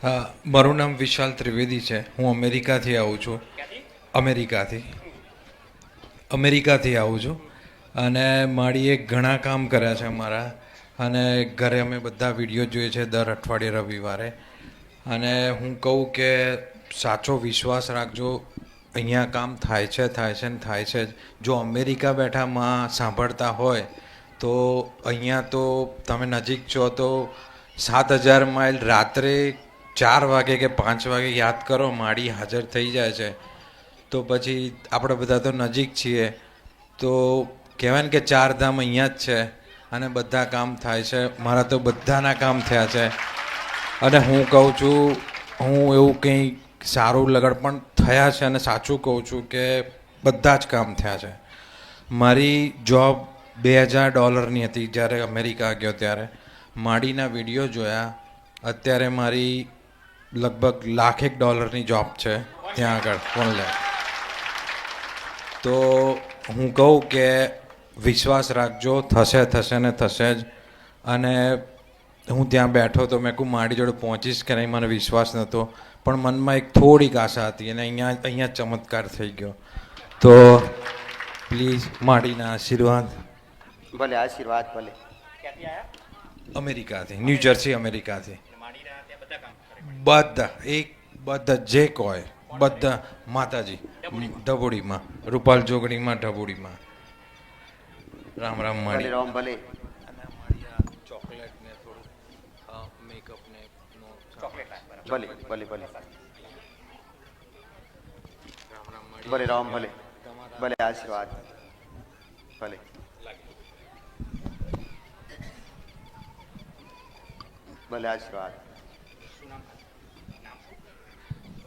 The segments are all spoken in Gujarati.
હા, મારું નામ વિશાલ ત્રિવેદી છે. હું અમેરિકાથી આવું છું. અમેરિકાથી અમેરિકાથી આવું છું. અને માડીએ ઘણા કામ કર્યા છે મારા. અને ઘરે અમે બધા વિડીયો જોઈએ છે દર અઠવાડિયે રવિવારે. અને હું કહું કે સાચો વિશ્વાસ રાખજો. અહીંયા કામ થાય છે ને થાય છે જ. જો અમેરિકા બેઠા માં સાંભળતા હોય તો અહીંયા તો તમે નજીક છો તો 7,000 માઇલ રાત્રે 4 વાગે કે 5 વાગે યાદ કરો માડી હાજર થઈ જાય છે. તો પછી આપણે બધા તો નજીક છીએ તો કહેવાય ને કે 4 ધામ અહીંયા જ છે અને બધા કામ થાય છે. મારા તો બધાના કામ થયા છે. અને હું કહું છું, હું એવું કંઈ સારું લગડ પણ થયા છે અને સાચું કહું છું કે બધા જ કામ થયા છે. મારી જોબ $2,000 હતી જ્યારે અમેરિકા ગયો ત્યારે. માડીના વિડીયો જોયા, અત્યારે મારી લગભગ $1,00,000 જોબ છે ત્યાં આગળ 1,00,000. તો હું કહું કે વિશ્વાસ રાખજો, થશે ને થશે જ. અને હું ત્યાં બેઠો તો મેં કહું મારી જોડે પહોંચીશ કે નહીં, મને વિશ્વાસ નહોતો પણ મનમાં એક થોડીક આશા હતી અને અહીંયા ચમત્કાર થઈ ગયો. તો પ્લીઝ માડીના આશીર્વાદ. ભલે આશીર્વાદ. ભલે. અમેરિકાથી, ન્યૂ જર્સી અમેરિકાથી. બધા જે કહે બધા. માતાજી ઢબુડીમાં, રૂપાલ જોગણીમાં, ઢબુડીમાં. રામ રામ ભલે માડી. રામ ભલે. ચોકલેટ ને થોડું મેકઅપ ને ભલે ભલે ભલે રામ રામ માડી. ભલે રામ ભલે. ભલે આશીર્વાદ. ભલે ભલે આશીર્વાદ.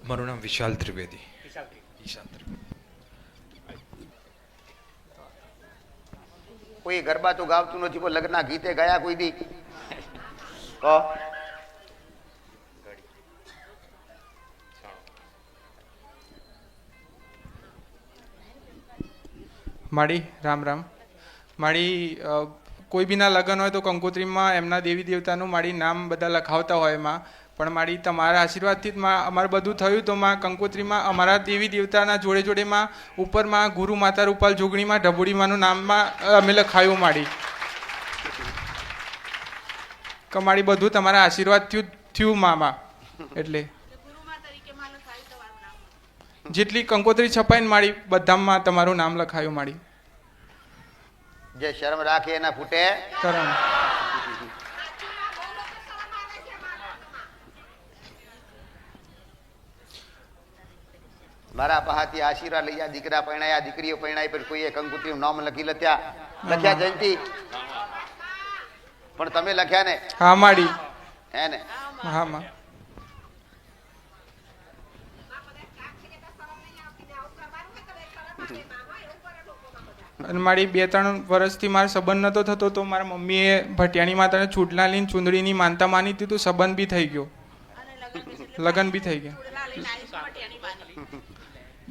મારું નામ વિશાલ ત્રિવેદી. વિશાલ ત્રિવેદી. કોઈ ગરબા તો ગાવતું નથી, કોઈ લગ્નના ગીતે ગાયા કોઈ દી? કહો. માડી રામ રામ. માડી કોઈ બીના લગ્ન હોય તો કંકોત્રીમાં એમના દેવી દેવતાનું માડી નામ બધા લખાવતા હોય એમાં. પણ માડી તમારા આશીર્વાદથી જ અમારે બધું થયું. તો માં કંકોત્રીમાં અમારા દેવી દેવતાના જોડે જોડેમાં ઉપરમાં ગુરુ માતા રૂપાલ જોગણીમાં ઢબુડીમાંનું નામમાં અમે લખાયું માડી. કે માડી બધું તમારા આશીર્વાદથી થયું મામા. એટલે જેટલી કંકોત્રી છપાઈને માડી બધામાં તમારું નામ લખાયું માડી. જે શરમ રાખે એના ફૂટે કરમ. મારા પાસેથી આશીર્વાદ લઈ જા. દીકરા પરણાયા, દીકરીઓ પરણાઈ, પણ કોઈએ કંકુત્રીનું નામ લખ્યા જયંતિ, પણ તમે લખ્યા ને? હા માડી. હે ને? હા માં. અને મારી 2-3 વર્ષથી મારો સંબંધ નહોતો થતો તો મારા મમ્મીએ ભટિયાણી માતાને ચૂડલા લઈને ચુંદડીની માનતા માની હતી. તો સંબંધ બી થઈ ગયો, લગ્ન બી થઈ ગયા.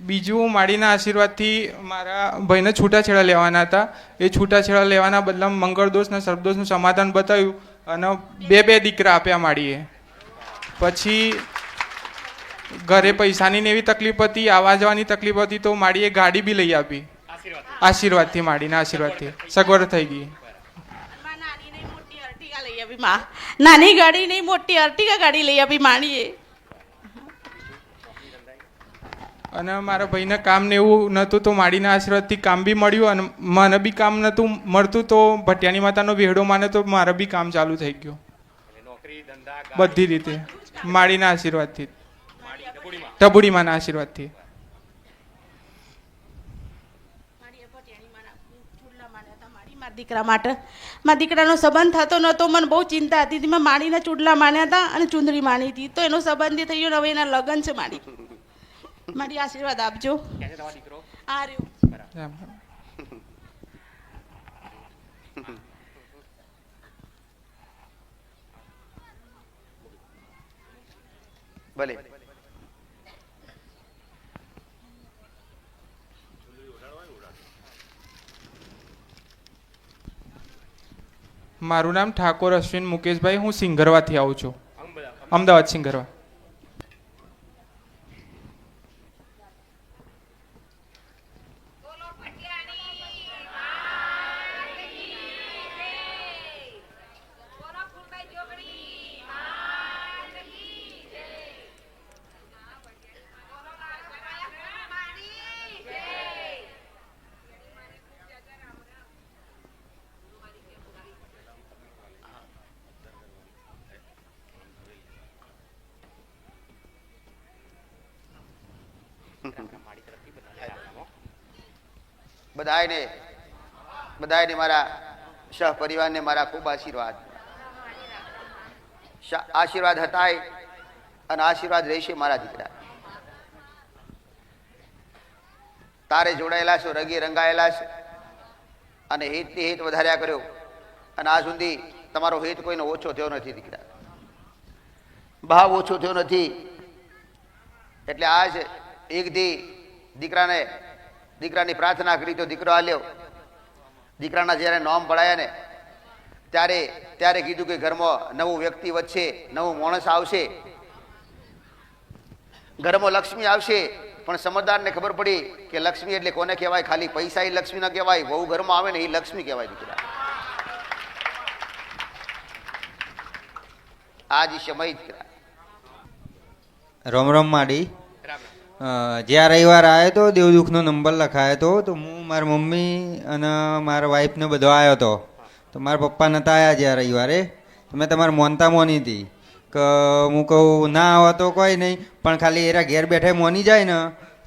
બીજું માડીના આશીર્વાદથી મારા ભાઈને છૂટાછેડા લેવાના હતા. એ છૂટાછેડા લેવાના બદલામાં મંગળદોષ ને સર્પદોષનું સમાધાન બતાવ્યું અને 2 દીકરા આપ્યા માડીએ. પછી ઘરે પૈસાની ને એવી તકલીફ હતી, આવવા જવાની તકલીફ હતી, તો માડીએ ગાડી બી લઈ આપી. આશીર્વાદથી, માડીના આશીર્વાદથી સગવડ થઈ ગઈ. નાની ગાડી નહીં મોટી અર્ટિગા ગાડી લઈ આપી માડીએ. અને મારા ભાઈને કામ ને એવું નહોતું તો માડીના આશીર્વાદથી કામ બી મળ્યું. અને મને બી કામ નહોતું મળતું તો ભટિયાણી માતાનો વેહડો માને તો મારે બી કામ ચાલુ થઈ ગયું. બધી રીતે માડીના આશીર્વાદથી, ઢબુડીમાંના આશીર્વાદથી. દીકરા માટે મારા દીકરાનો સંબંધ થતો નહોતો. મને બહુ ચિંતા હતી. મેં માડીના ચૂડલા માન્યા હતા અને ચુંદડી માની હતી. તો એનો સંબંધ થઈ ગયો. હવે એના લગ્ન છે. મારી આશીર્વાદ આપજો. આ રહ્યો. ભલે. મારું નામ ઠાકોર અશ્વિન મુકેશભાઈ. હું સિંગરવાથી આવું છું, અમદાવાદ સિંગરવા. બધાયને મારા સહપરિવારને મારા ખૂબ આશીર્વાદ. આશીર્વાદ હતાય અને આશીર્વાદ રહેશે મારા દીકરા. તારે જોડાયેલા છો, રંગે રંગાયેલા છે અને હિતથી હિત વધાર્યા કર્યો અને આ સુધી તમારો હિત કોઈનો ઓછો થયો નથી દીકરા, ભાવ ઓછો થયો નથી. એટલે આજ એકથી દીકરાની પ્રાર્થના કરી તો દીકરો આલ્યો. દીકરાના જ્યારે નામ પડાયા ને ત્યારે કીધું કે ઘરમાં નવું વ્યક્તિ વધશે, નવું માણસ આવશે, ઘરમાં લક્ષ્મી આવશે. પણ સમજદારને ખબર પડી કે લક્ષ્મી એટલે કોને કહેવાય? ખાલી પૈસા એ લક્ષ્મી ના કહેવાય, બહુ ઘરમાં આવે ને એ લક્ષ્મી કહેવાય દીકરા. આજ સમય દીકરા. રોમ રોમ માડી. જ્યાં રવિવાર આવ્યો તો દેવદુખનો નંબર લખાયો હતો તો હું મારી મમ્મી અને મારા વાઈફને બધો આવ્યો હતો. તો મારા પપ્પા નહોતા આવ્યા જ્યાં રવિવારે. તો મેં તમારે મોનતા મોની હતી કે હું કહું ના આવે તો કોઈ નહીં, પણ ખાલી એરા ઘેર બેઠા મોની જાય ને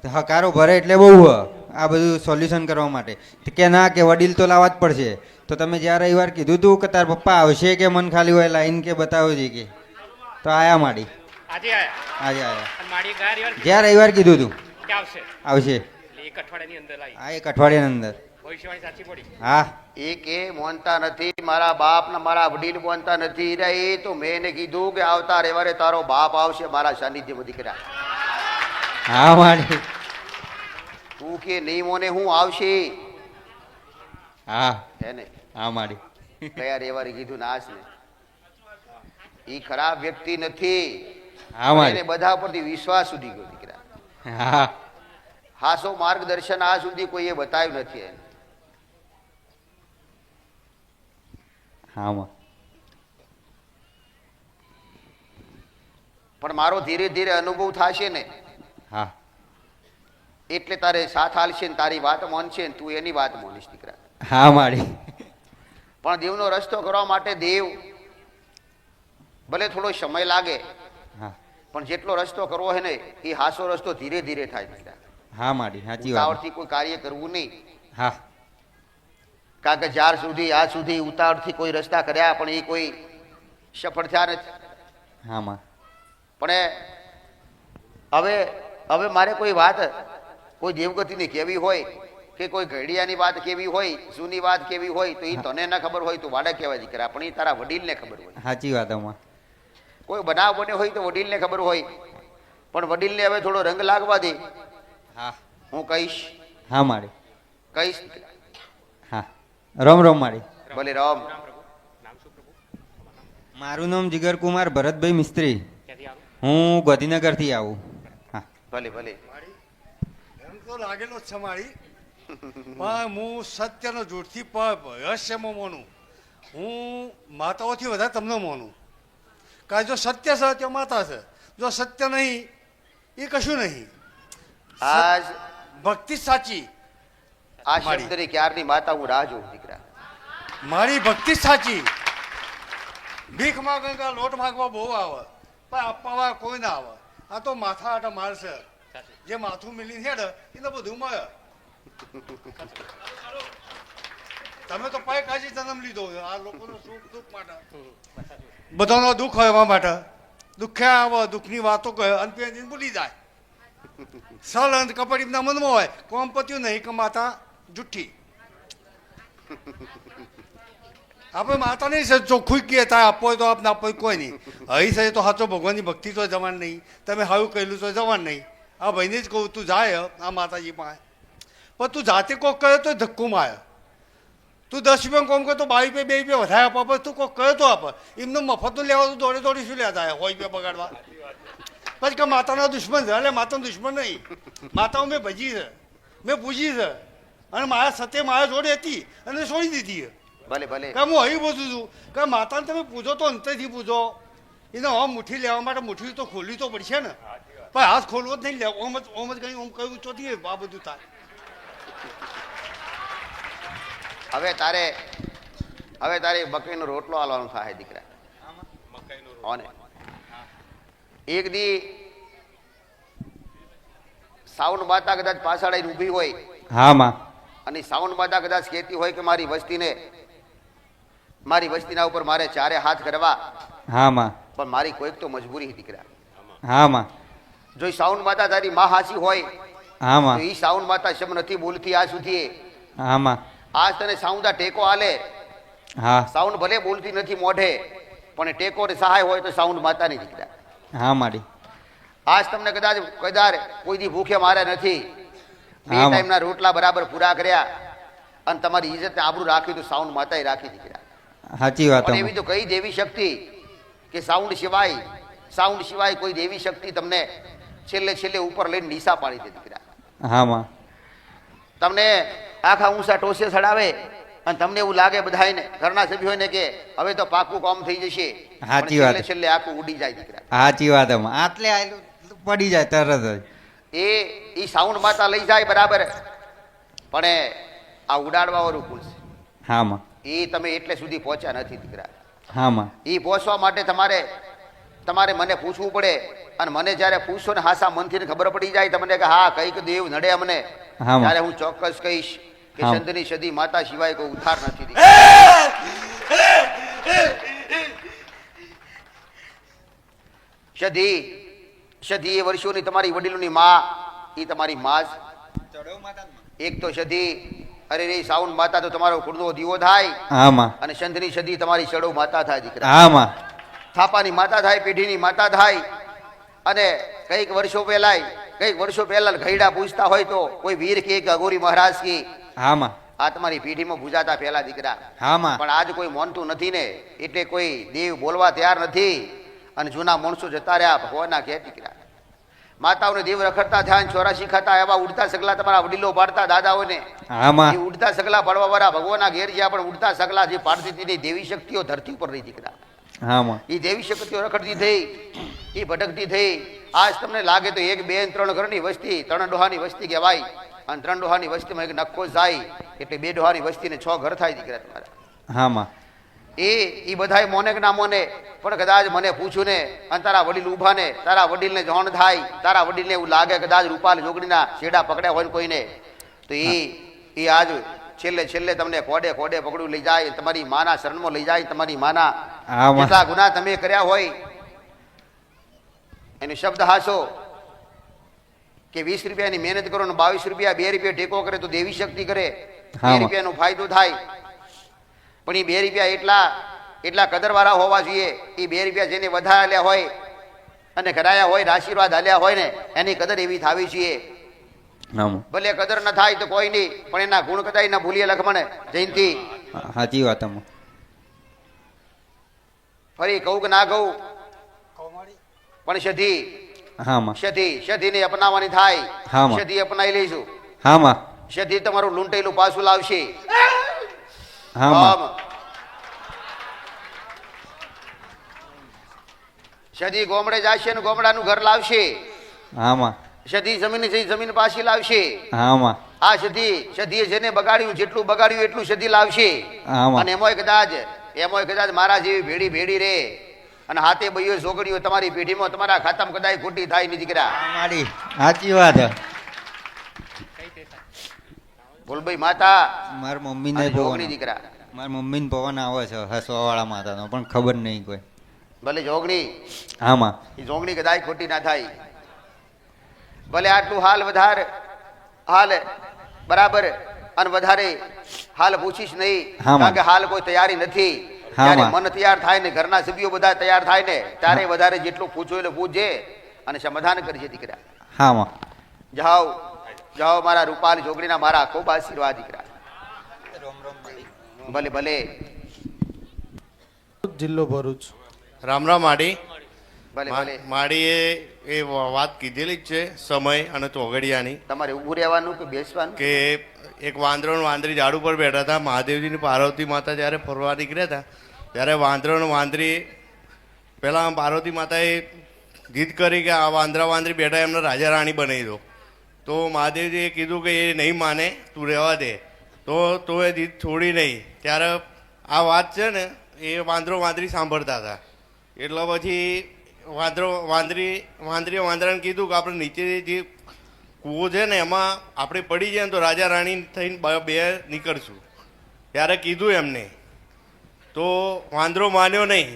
તો હકારો ભરે એટલે બહુ આ બધું સોલ્યુશન કરવા માટે. કે ના કે વડીલ તો લાવવા જ પડશે. તો તમે જ્યાં રવિવાર કીધું હતું કે તારા પપ્પા આવશે કે મને ખાલી હોય લાઈન કે બતાવો છે કે, તો આયા માડી. આજે આયા જ્યાં રવિવાર કીધું હતું આવશે. હા, એક અઠવાડિયાની અંદર. હા, એ કે મોનતા નથી, મારા બાપ ને મારા વડીલ મોનતા નથી રે. એ તો મેં એને કીધું કે આવતા રવિવારે તારો બાપ આવશે મારા સાનિધ્યમાં દીકરા. હા માડી. તું કે નહીં મોને હું આવશે. હા હે ને? હા માડી. કયા રવિવારે કીધું નાશ ને? ઈ ખરાબ વ્યક્તિ નથી. હા માડી. એને બધા પરથી વિશ્વાસ સુધી ગયો દીકરા. હા, હાસો માર્ગદર્શન આ સુધી કોઈએ બતાવ્યું નથી એને. હા માં. પણ મારો ધીરે ધીરે અનુભવ થશે ને હા, એટલે તારે સાથ હાલશે ને તારી વાત માનશે ને તું એની વાત માનીશ દીકરા. હા માડી. પણ દેવનો રસ્તો કરવા માટે દેવ ભલે થોડો સમય લાગે, હા પણ જેટલો રસ્તો કરવો હોય ને એ હાસો રસ્તો ધીરે ધીરે થાય દીકરા. હા માડી, સાચી વાત. ઉતાવળથી કોઈ કાર્ય કરવું નહીં. હા કારણ કે જ્યાર સુધી આજ સુધી ઉતાવળથી કોઈ રસ્તા કર્યા પણ એ કોઈ સફળ થયા નથી. હા માં. પણ હવે મારે કોઈ વાત કોઈ દેવગતિની કેવી હોય કે કોઈ ઘડિયાની વાત કેવી હોય, જૂની વાત કેવી હોય તો એ તને ના ખબર હોય તો વાડા કહેવાય દીકરા, પણ એ તારા વડીલને ખબર હોય. સાચી વાત. આમાં કોઈ બનાવ બન્યો હોય તો વડીલને ખબર હોય, પણ વડીલને હવે થોડો રંગ લાગવા દે. હા, હું કહીશ. હા માડી. કહીશ. હા, રોમ રોમ માડી. ભલે રામ. મારું નામ જીગરકુમાર ભરતભાઈ મિસ્ત્રી. હું ગાંધીનગરથી આવું. હા, ભલે ભલે. એમ તો લાગેલો જ છે મારી, પણ હું સત્યનો જોડથી રહસ્યમાં માનું. હું માતાઓથી વધારે તમને માનું. કારણ જો સત્ય છે તો માતા છે, જો સત્ય નહીં એ કશું નહીં. આજ ભક્તિ સાચી. આ શબ્દની ક્યારની માતા હું રાહ જોઉં દીકરા. મારી ભક્તિ સાચી. ભીખ માંગવા લોટ માંગવા બહુ આવે પણ આપવા કોઈ ના આવે. આ તો માથા આટા મારશે, જે માથું મિલી હેડ એને બધું મળે. તમે તો પાય કાજી જન્મ લીધો આ લોકોનો સુખ દુઃખ માટે, બધાનો દુઃખ હોય એવા માટે. દુઃખે આવે, દુઃખની વાતો કહે અંતે ભૂલી જાય. સલ અંત કપડીના મનમાં હોય કોમ પત્યું નહીં કે માતા જુઠ્ઠી. આપણે માતા નહીં છે ચોખ્ખું કે તારે આપવો હોય તો આપને આપવો હોય કોઈ નહીં. અહીં છે તો સાચો ભગવાનની ભક્તિ તો જવાન નહીં. તમે હારું કહેલું તો જવાન નહીં. આ ભાઈને જ કહું તું જાય આ માતાજી પાસે, પણ તું જાતે કોક કહે તો ધક્કો મારે. તું 10 રૂપિયા કોમ કરતો 22 રૂપિયા 2 રૂપિયા વધારે આપવા તું કોક કહે તો આપે. એમને મફતનું લેવા તું દોડી શું લેતા હોય રૂપિયા બગાડવા. પછી કે માતાના દુશ્મન છે. એટલે માતાનો દુશ્મન નહીં, માતાઓ મેં ભજી છે, મેં પૂજી છે અને મારા સત્ય મારા જોડે હતી અને છોડી દીધી. ભલે ભલે. કે હું અહીં પૂછું છું કે માતાને તમે પૂછો તો અંતરથી પૂછો. એને આમ મુઠ્ઠી લેવા માટે મુઠ્ઠી તો ખોલવી તો પડશે ને, પણ હાથ ખોલવો જ નહીં લેવો. ઓમ જ કઈ ઓમ કહ્યું ચોથી આ બધું થાય. હવે તારે મકઈનો રોટલો આલવાનો થાય દીકરા. અને એક દી સાઉન્ડ માતા કદાચ પાછળ આવીને ઊભી હોય હા માં. અને સાઉન્ડ માતા કદાચ કહેતી હોય કે મારી વસ્તીના ઉપર મારે ચારે હાથ કરવા, હા માં, પણ મારી કોઈક તો મજબૂરી છે દીકરા. હા માં, જો ઈ સાઉન્ડ માતા તારી માં હાચી હોય હા તો માં, ઈ સાઉન્ડ માતા શબ્દ નથી બોલતી આજ સુધી. હા માં, આજ તને સાઉન્ડા ટેકો આલે. હા, સાઉન્ડ ભલે બોલતી નથી મોઢે, પણ એ ટેકો ને સહાય હોય તો સાઉન્ડ માતાની દીકરા. હા માડી, આજ તમને કદાચ કોઈ દી ભૂખે મારે નથી, બે હા, ટાઈમના રોટલા બરાબર પૂરા કર્યા અને તમારી ઇજ્જત આબરૂ રાખી તો સાઉન્ડ માતાએ રાખી દીકરા. સાચી વાત પણ એવી તો કઈ દેવી શક્તિ કે સાઉન્ડ સિવાય કોઈ દેવી શક્તિ તમને છેલ્લે ઉપર લઈને નીસા પાડી દે દીકરા. હા માં, તમને આખા ઊંચા ટોસે ચડાવે અને તમને એવું લાગે બધાને ઘરના સભ્યોને કે હવે તો પાકું કામ થઈ જશે, સાચી પણ વાત. છેલ્લે આખું ઉડી જાય દીકરા. સાચી વાત માં, આટલે આયલું પડી જાય તરત જ. એ સાઉન્ડ માતા લઈ જાય બરાબર, પણ આ ઉડાડવા વાળું કુલ છે હા માં, એ તમે એટલે સુધી પહોંચ્યા નથી દીકરા. હા માં, એ પહોંચવા માટે તમારે મને પૂછવું પડે, અને મને જ્યારે પૂછશો ને હાસા મનથી ખબર પડી જાય તમને કે હા કઈક દેવ નડે અમને, હા માં, ત્યારે હું ચોક્કસ કહીશ કે હા. સંતની સદી માતા સિવાય કોઈ ઉદ્ધાર નથી દીકરા. સદી એ વર્ષોની તમારી વડીલોની માં, એ તમારી માં જ. એક તો સદી અરે રે સાઉન્ડ માતા તો તમારો કુળનો દીવો થાય, હા માં, અને સંતની સદી તમારી ચડો માતા થાય દીકરા. હા માં, થાપાની માતા થાય, પેઢીની માતા થાય. અને કઈક વર્ષો પહેલા ઘઈડા પૂછતા હોય તો કોઈ વીર કે અઘોરી મહારાજ કે હા માં, આ તમારી પેઢીમાં પૂજાતા પહેલા દીકરા. હા માં, પણ આજ કોઈ માનતું નથી ને, એટલે કોઈ દેવ બોલવા તૈયાર નથી, અને જૂના માણસો જતા રહ્યા ભગવાનના ઘેર દીકરા. માતાઓને દેવ રખડતા થયા, ચોરાશી ખાતા એવા ઉડતા સગલા તમારા વડીલો પાડતા દાદાઓને. હા માં, એ ઉડતા સગલા પાડવા વાળા ભગવાનના ઘેર જ્યાં પણ ઉડતા સગલા જે પાડતી હતી દેવી શક્તિઓ ધરતી ઉપર રહી દીકરા. હા માં, એ દેવી શક્તિઓ રખડતી થઈ, એ ભટકતી થઈ. આજ તમને લાગે તો 1, 2, 3 ઘરની વસ્તી 3 ડોહાની વસ્તી કહેવાય, અને 3 ડોહાની વસ્તીમાં એક નક્કો જાય એટલે 2 ડોહાની વસ્તીને 6 ઘર થાય દીકરા તમારા. હા માં, એ બધાય મોને કે ના મોને, પણ કદાચ મને પૂછું ને અને તારા વડીલ ઉભા ને તારા વડીલને જાણ થાય, તારા વડીલને એવું લાગે કદાચ રૂપાલ જોગણીના છેડા પકડ્યા હોય ને કોઈને, તો એ આજ છેલ્લે તમને કોડે પકડું લઈ જાય, તમારી માના શરણમાં લઈ જાય. તમારી માના હા માં, જેટલા ગુના તમે કર્યા હોય એનો શબ્દ હાસો કે 20 રૂપિયાની મહેનત કરો ને 22 રૂપિયા 2 રૂપિયા ટેકો કરે તો દેવી શક્તિ કરે, 2 રૂપિયાનો ફાયદો થાય. પણ એ 2 રૂપિયા એટલા કદરવાળા હોવા જોઈએ. એ 2 રૂપિયા જેને વધાર્યા હોય અને કરાયા હોય, આશીર્વાદ આલ્યા હોય ને, એની કદર એવી થવી જોઈએ. હા માં, ભલે કદર ન થાય તો કોઈ નહીં, પણ એના ગુણ કદાય ના ભૂલીએ લખમણ જયંતિ. સાચી વાત માં, ફરી કહું કે ના કહું, પણ હા માં, સધીને અપનાવવાની થાય. હા માં. સધી અપનાવી લઈશું. હા માં, સધી તમારું લૂંટેલું પાછું લાવશે. હા માં, સધી ગોમડે જશે ને ગોમડાનું ઘર લાવશે. હા માં, સધી જમીન પાછી લાવશે. હા માં, આ સધીએ જેને બગાડ્યું જેટલું બગાડ્યું એટલું સધી લાવશે. હા માં, અને એમાંય કદાચ મારા જેવી ભેડી રે અને હાથે બૈયો છોકરીઓ તમારી પેઢીમાં તમારા ખાતામાં કદાચ ખોટી થાય નહીં દીકરા. માડી સાચી વાત. બોલભાઈ માતા મારા મમ્મીને અને જોગણી પવન, દીકરા. મારા મમ્મીને પવન આવે છે હસવાવાળા માતાનો, પણ ખબર નહીં કોઈ. ભલે જોગણી, હા માં, એ જોગણી કદાચ ખોટી ના થાય. ભલે આટલું હાલ બરાબર અને વધારે હાલ પૂછીશ નહીં, હા, કારણ કે માં. હાલ કોઈ તૈયારી નથી. હા, જ્યારે માં. મન તૈયાર થાય ને ઘરના સભ્યો બધા તૈયાર થાય ને ત્યારે વધારે જેટલું પૂછો એટલે પૂછજે અને સમાધાન કરજે દીકરા. હા માં, જાઓ મારા રૂપાલ જોગણીના મારા ખૂબ આશીર્વાદ દીકરા. ભલે જિલ્લો ભરૂચ. રામ રામ માડી. ભલે માડીએ એ વાત કીધેલી જ છે સમય અને ચોઘડિયાની, તમારે ઊભું રહેવાનું કે બેસવાનું? કે એક વાંદરો ને વાંદરી ઝાડ ઉપર બેઠા હતા. મહાદેવજીની પાર્વતી માતા જ્યારે ફરવા નીકળ્યા હતા ત્યારે વાંદરો ને વાંદરી પહેલાં પાર્વતી માતાએ જીદ કરી કે આ વાંદરી બેઠા એમને રાજા રાણી બનાવી દો. તો મહાદેવજીએ કીધું કે એ નહીં માને, તું રહેવા દે. તો એ જીદ છોડી નહીં. ત્યારે આ વાત છે ને એ વાંદરી સાંભળતા હતા. એટલે પછી વાંદરીએ વાંદરાને કીધું કે આપણે નીચે જે કૂવો છે ને એમાં આપણે પડી જાય ને તો રાજા રાણી થઈને બે નીકળશું. ત્યારે કીધું એમને તો વાંદરો માન્યો નહીં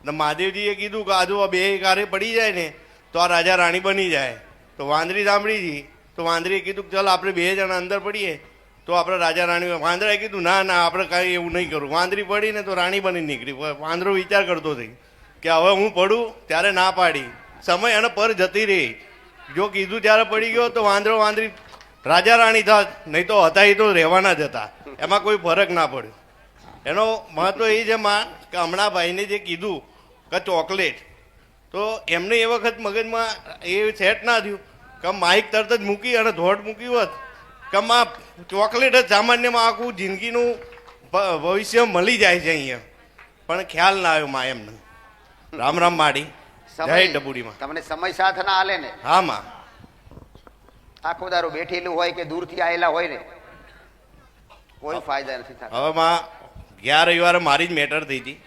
ને મહાદેવજીએ કીધું કે આજુ આ બે કારે પડી જાય ને તો આ રાજા રાણી બની જાય. તો વાંદરી સાંભળી હતી તો વાંદરીએ કીધું ચાલ આપણે બે જણા અંદર પડીએ તો આપણે રાજા રાણી. વાંદરાએ કીધું ના ના આપણે કાંઈ એવું નહીં કરું. વાંદરી પડીને તો રાણી બની નીકળી. વાંદરો વિચાર કરતો થઈ કે હવે હું પડું ત્યારે ના પાડી, સમય અને પર જતી રહી. જો કીધું ત્યારે પડી ગયો તો વાંદરો વાંદરી રાજા રાણી થાત, નહીં તો હતા એ તો રહેવાના જ હતા. એમાં કોઈ ફરક ના પડ્યો. એનો મહત્વ એ છે માં કે હમણાં ભાઈને જે કીધું કે ચોકલેટ, તો એમને એ વખત મગજમાં એ સેટ ના થયું કે માઇક તરત જ મૂકી અને ધોટ મૂકી હોત કે માં ચોકલેટ જ સામાન્યમાં આખું જિંદગીનું ભવિષ્ય મળી જાય છે અહીંયા, પણ ખ્યાલ ના આવ્યો માં એમને. રામ રામ માડી, જય ડબુડીમાં. તમને સમય સાથ ના હાલે ને, હા માં. આખો દારો બેઠેલું હોય કે દૂરથી આવેલા હોય ને, કોઈ ફાયદા નથી થતા. હવે માં ગયા રવિવારે મારી જ મેટર થઈ હતી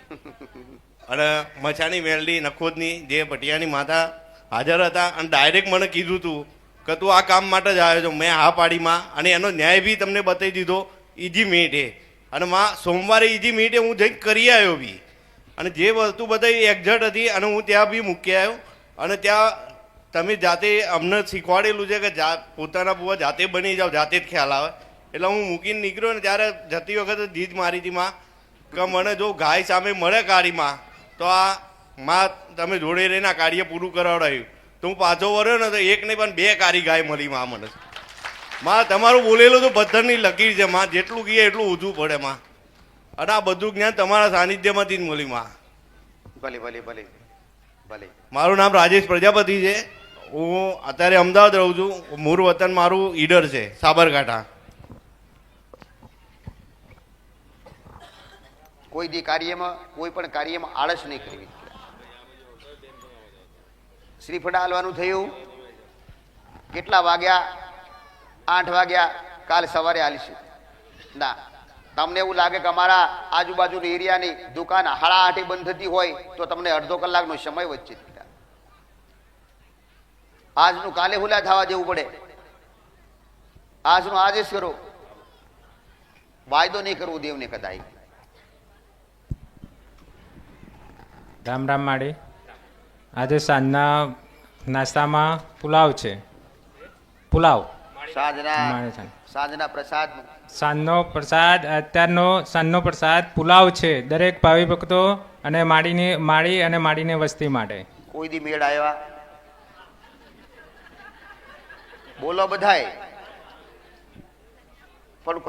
અને મચાની મેલડી નખોદની જે ભટિયાની માતા હાજર હતા અને ડાયરેક્ટ મને કીધું હતું કે તું આ કામ માટે જ આવ્યો છો. મેં હા પાડીમાં અને એનો ન્યાય બી તમને બતાવી દીધો ઈજી મિનિટે. અને માં સોમવારે ઈજી મિનિટે હું જઈને કરી આવ્યો બી, અને જે વસ્તુ બધી એક્ઝેક્ટ હતી અને હું ત્યાં બી મૂકી આવ્યો. અને ત્યાં તમે જાતે અમને શીખવાડેલું છે કે પોતાના બુવા જાતે બની જાઓ, જાતે જ ખ્યાલ આવે. એટલે હું મૂકીને નીકળ્યો ને ત્યારે જતી વખતે જીદ મારી હતી માં કે મને જો ગાય સામે મળે કાળીમાં તો આ માં તમે જોડે રહીને આ કાર્ય પૂરું કરાવડાવ્યું. તો હું પાછો વર્યો ને તો એક નહીં પણ બે કારી ગાય મળી માં મને. માં તમારું બોલેલું તો પથ્થરની લકીર છે માં, જેટલું કહીએ એટલું ઓછું પડે માં. અને આ બધું જ્ઞાન તમારા સાનિધ્યમાંથી જ મળી માં. ભલે ભલે ભલે ભલે. મારું નામ રાજેશ પ્રજાપતિ છે. હું અત્યારે અમદાવાદ રહું છું. મૂળ વતન મારું ઈડર છે, સાબરકાંઠા. કોઈ દી કાર્યમાં કોઈ પણ કાર્યમાં આળસ નહીં કરવી. શ્રીફળ હાલવાનું થયું, કેટલા વાગ્યા? 8 વાગ્યા. કાલ સવારે હાલીશું ના. તમને એવું લાગે કે અમારા આજુબાજુની એરિયાની દુકાન 8:30 બંધ થતી હોય તો તમને અડધો કલાકનો સમય વચ્ચે દીધા. આજનું કાલે હુલા થવા જેવું પડે. આજનું આજે જ કરો, વાયદો નહીં કરવો દેવને કદાય. રામ રામ માડી. આજે સાંજના નાસ્તામાં પુલાવ છે. પુલાવ સાંજના પ્રસાદ સાંજનો પ્રસાદ, અત્યારનો સાંજનો પ્રસાદ પુલાવ છે દરેક ભાવિ ભક્તો અને માળી અને માડીની વસ્તી માટે. કોઈ દી મેળ આવ્યા? બોલો બધાય. પણ